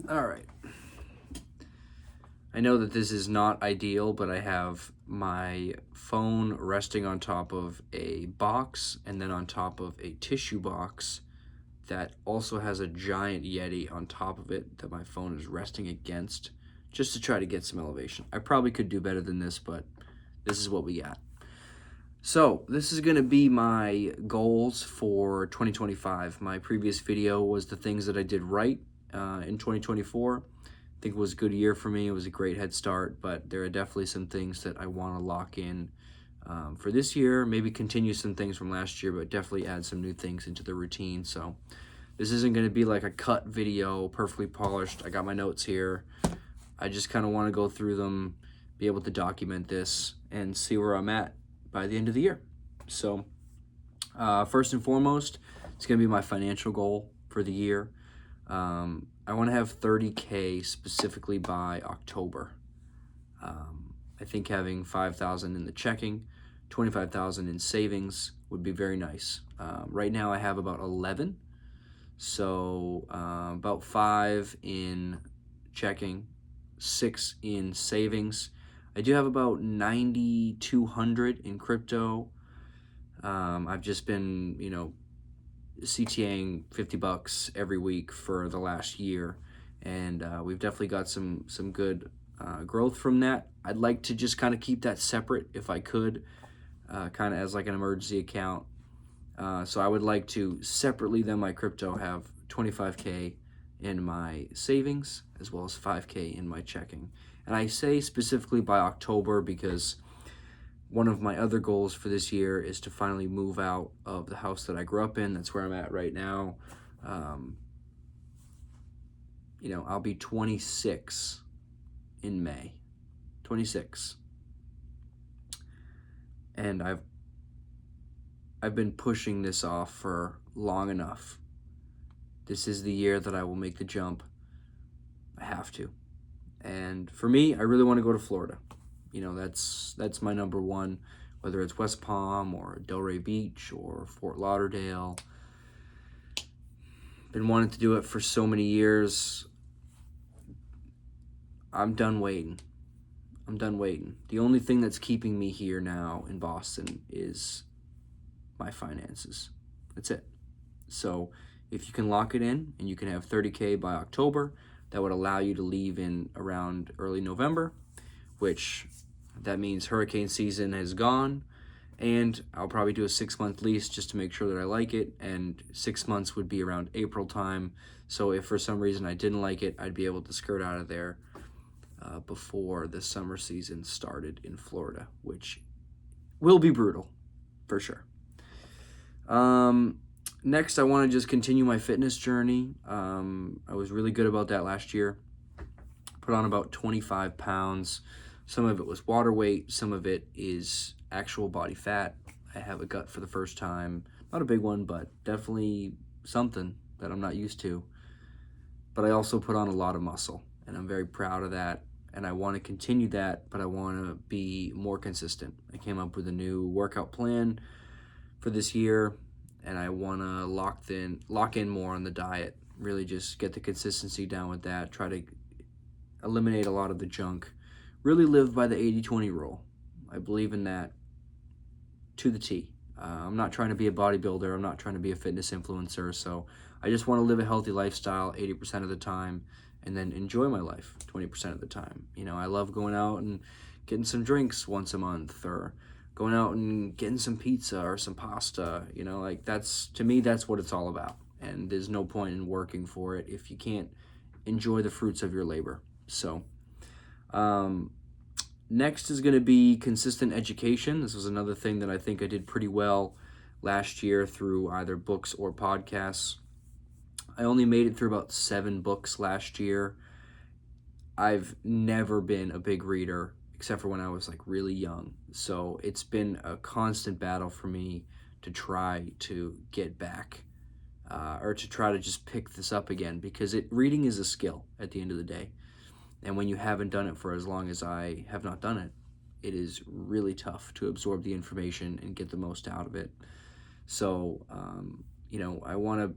All right. I know that this is not ideal, but I have my phone resting on top of a box and then on top of a tissue box that also has a giant Yeti on top of it that my phone is resting against just to try to get some elevation. I probably could do better than this, but this is what we got. So, this is going to be my goals for 2025. My previous video was the things that I did right in 2024. I think it was a good year for me. It was a great head start, but there are definitely some things that I want to lock in for this year. Maybe continue some things from last year, but definitely add some new things into the routine. So, this isn't going to be like a cut video, perfectly polished. I got my notes here. I just kind of want to go through them, be able to document this, and see where I'm at by the end of the year. So, first and foremost, it's going to be my financial goal for the year. I want to have 30K specifically by October. I think having 5,000 in the checking, 25,000 in savings would be very nice. Right now I have about 11, so about 5 in checking, 6 in savings. I do have about 9,200 in crypto. I've just been, CTAing $50 every week for the last year, and we've definitely got some good growth from that. I'd like to just kind of keep that separate if I could, kind of as like an emergency account. So I would like to separately than my crypto have 25K in my savings as well as 5K in my checking. And I say specifically by October because one of my other goals for this year is to finally move out of the house that I grew up in. That's where I'm at right now. I'll be 26 in May. 26. And I've been pushing this off for long enough. This is the year that I will make the jump. I have to. And for me, I really want to go to Florida. That's my number one, whether it's West Palm or Delray Beach or Fort Lauderdale. Been wanting to do it for so many years. I'm done waiting. The only thing that's keeping me here now in Boston is my finances. That's it. So if you can lock it in and you can have 30K by October, that would allow you to leave in around early November, which that means hurricane season has gone, and I'll probably do a 6-month lease just to make sure that I like it, and 6 months would be around April time. So if for some reason I didn't like it, I'd be able to skirt out of there before the summer season started in Florida, which will be brutal for sure. Next, I want to just continue my fitness journey. I was really good about that last year. Put on about 25 pounds. Some of it was water weight. Some of it is actual body fat. I have a gut for the first time. Not a big one, but definitely something that I'm not used to. But I also put on a lot of muscle, and I'm very proud of that. And I want to continue that, but I want to be more consistent. I came up with a new workout plan for this year, and I want to lock in more on the diet. Really just get the consistency down with that. Try to eliminate a lot of the junk. Really live by the 80-20 rule. I believe in that to the T. I'm not trying to be a bodybuilder. I'm not trying to be a fitness influencer. So I just want to live a healthy lifestyle 80% of the time and then enjoy my life 20% of the time. I love going out and getting some drinks once a month, or going out and getting some pizza or some pasta. To me, that's what it's all about. And there's no point in working for it if you can't enjoy the fruits of your labor. So, next is going to be consistent education. This was another thing that I think I did pretty well last year through either books or podcasts. I only made it through about 7 books last year. I've never been a big reader except for when I was really young. So it's been a constant battle for me to try to get back or to try to just pick this up again, because reading is a skill at the end of the day. And when you haven't done it for as long as I have not done it, it is really tough to absorb the information and get the most out of it. So, I want to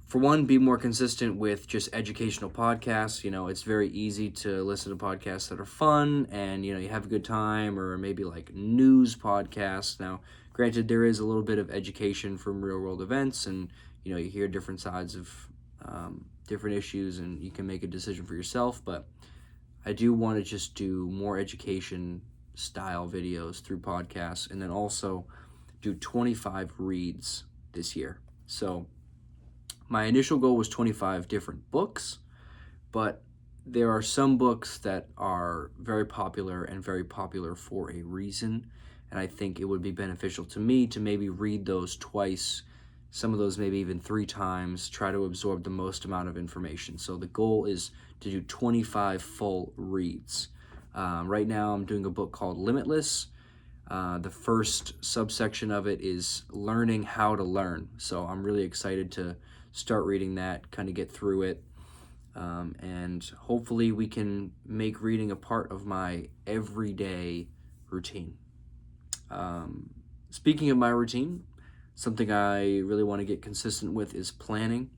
for one, be more consistent with just educational podcasts. It's very easy to listen to podcasts that are fun and, you have a good time, or maybe like news podcasts. Now, granted, there is a little bit of education from real world events, and, you hear different sides of different issues, and you can make a decision for yourself. But I do want to just do more education style videos through podcasts, and then also do 25 reads this year. So my initial goal was 25 different books, but there are some books that are very popular and very popular for a reason, and I think it would be beneficial to me to maybe read those twice, some of those maybe even 3 times, try to absorb the most amount of information. So the goal is to do 25 full reads. Right now I'm doing a book called Limitless. The first subsection of it is learning how to learn. So I'm really excited to start reading that, kind of get through it. And hopefully we can make reading a part of my everyday routine. Speaking of my routine, something I really want to get consistent with is planning.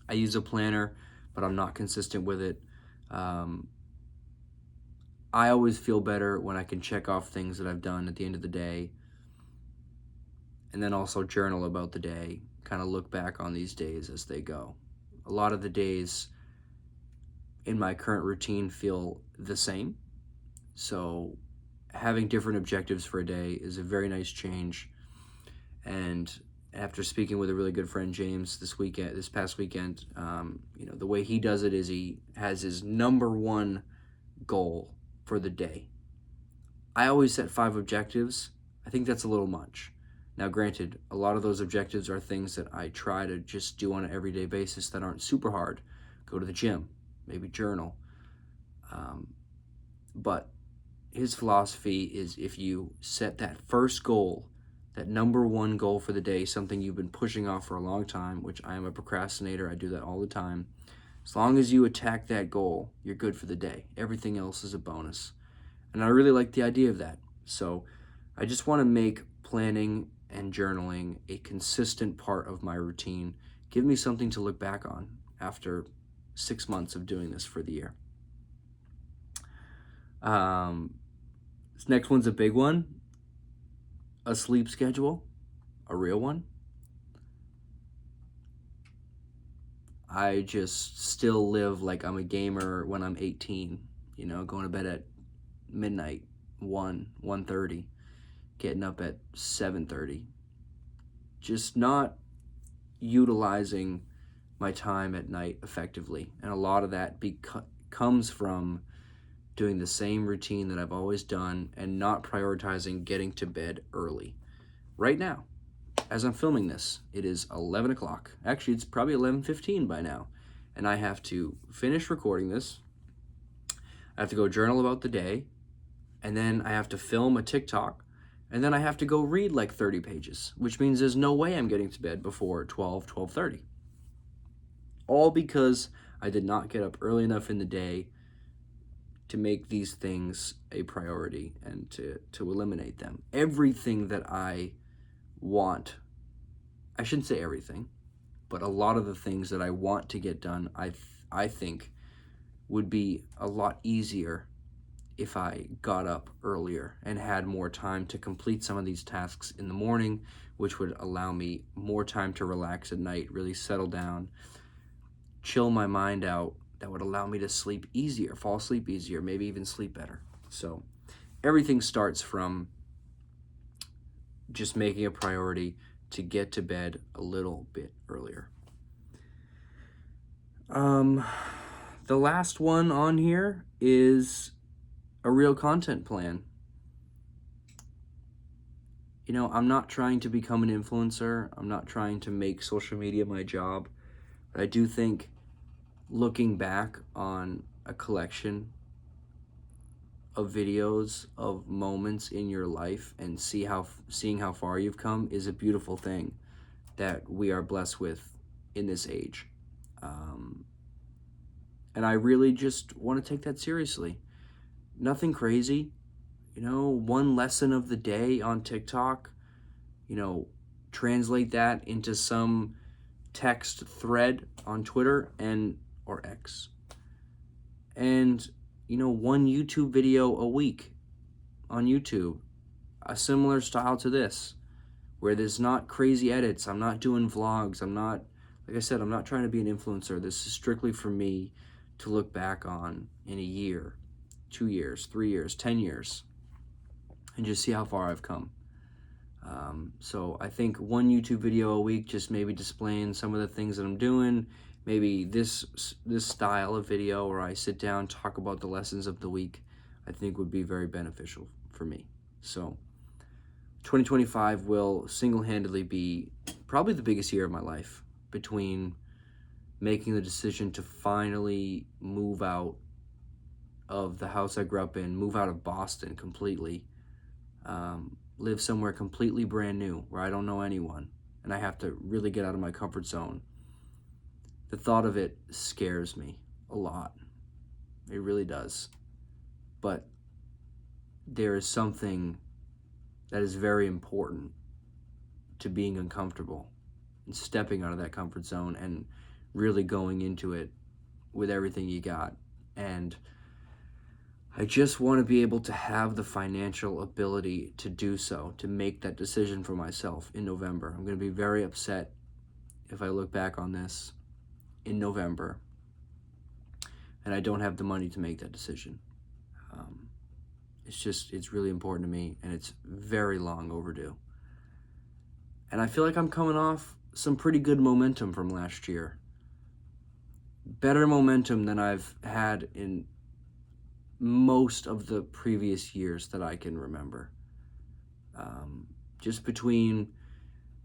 I use a planner, but I'm not consistent with it. I always feel better when I can check off things that I've done at the end of the day, and then also journal about the day, kind of look back on these days as they go. A lot of the days in my current routine feel the same, so having different objectives for a day is a very nice change. And after speaking with a really good friend, James, this past weekend, the way he does it is he has his number one goal for the day. I always set 5 objectives. I think that's a little much. Now, granted, a lot of those objectives are things that I try to just do on an everyday basis that aren't super hard. Go to the gym, maybe journal. But his philosophy is, if you set that first goal, that number one goal for the day, something you've been pushing off for a long time, which I am a procrastinator, I do that all the time. As long as you attack that goal, you're good for the day. Everything else is a bonus. And I really like the idea of that. So I just want to make planning and journaling a consistent part of my routine. Give me something to look back on after 6 months of doing this for the year. This next one's a big one. A sleep schedule, a real one. I just still live like I'm a gamer when I'm 18, going to bed at midnight, 1:30, getting up at 7:30. Just not utilizing my time at night effectively. And a lot of that comes from doing the same routine that I've always done and not prioritizing getting to bed early. Right now, as I'm filming this, it is 11 o'clock. Actually, it's probably 11:15 by now. And I have to finish recording this. I have to go journal about the day. And then I have to film a TikTok. And then I have to go read like 30 pages, which means there's no way I'm getting to bed before 12:30. All because I did not get up early enough in the day to make these things a priority and to eliminate them. Everything that I want, I shouldn't say everything, but a lot of the things that I want to get done, I think would be a lot easier if I got up earlier and had more time to complete some of these tasks in the morning, which would allow me more time to relax at night, really settle down, chill my mind out. That would allow me to sleep easier, fall asleep easier, maybe even sleep better. So everything starts from just making a priority to get to bed a little bit earlier. The last one on here is a real content plan. I'm not trying to become an influencer. I'm not trying to make social media my job. But I do think looking back on a collection of videos of moments in your life and seeing how far you've come is a beautiful thing that we are blessed with in this age. And I really just want to take that seriously. Nothing crazy. One lesson of the day on TikTok, translate that into some text thread on Twitter or X. And, one YouTube video a week on YouTube, a similar style to this, where there's not crazy edits. I'm not doing vlogs. Like I said, I'm not trying to be an influencer. This is strictly for me to look back on in a year, 2 years, 3 years, 10 years, and just see how far I've come. So I think one YouTube video a week, just maybe displaying some of the things that I'm doing, maybe this style of video where I sit down, talk about the lessons of the week, I think would be very beneficial for me. So 2025 will single-handedly be probably the biggest year of my life, between making the decision to finally move out of the house I grew up in, move out of Boston completely, live somewhere completely brand new where I don't know anyone, and I have to really get out of my comfort zone. The thought of it scares me a lot. It really does. But there is something that is very important to being uncomfortable and stepping out of that comfort zone and really going into it with everything you got. And I just want to be able to have the financial ability to do so, to make that decision for myself in November. I'm going to be very upset if I look back on this in November and I don't have the money to make that decision. It's really important to me, and it's very long overdue. And I feel like I'm coming off some pretty good momentum from last year. Better momentum than I've had in most of the previous years that I can remember. Just between,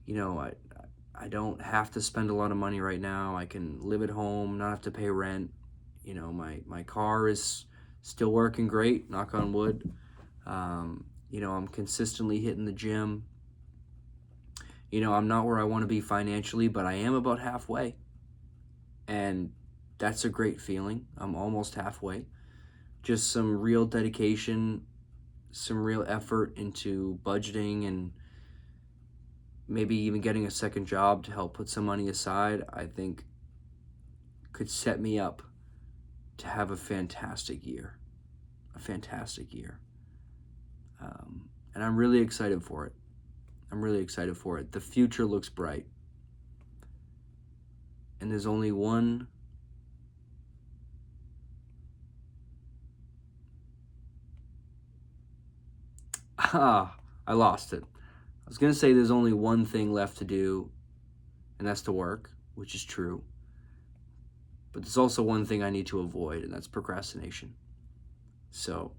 I don't have to spend a lot of money right now. I can live at home, not have to pay rent. My car is still working great, knock on wood. I'm consistently hitting the gym. I'm not where I want to be financially, but I am about halfway. And that's a great feeling. I'm almost halfway. Just some real dedication, some real effort into budgeting, and maybe even getting a second job to help put some money aside, I think could set me up to have a fantastic year. A fantastic year. And I'm really excited for it. The future looks bright. And there's only one I lost it. I was going to say there's only one thing left to do, and that's to work, which is true. But there's also one thing I need to avoid, and that's procrastination. So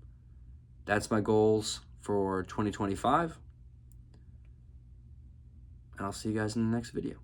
that's my goals for 2025. And I'll see you guys in the next video.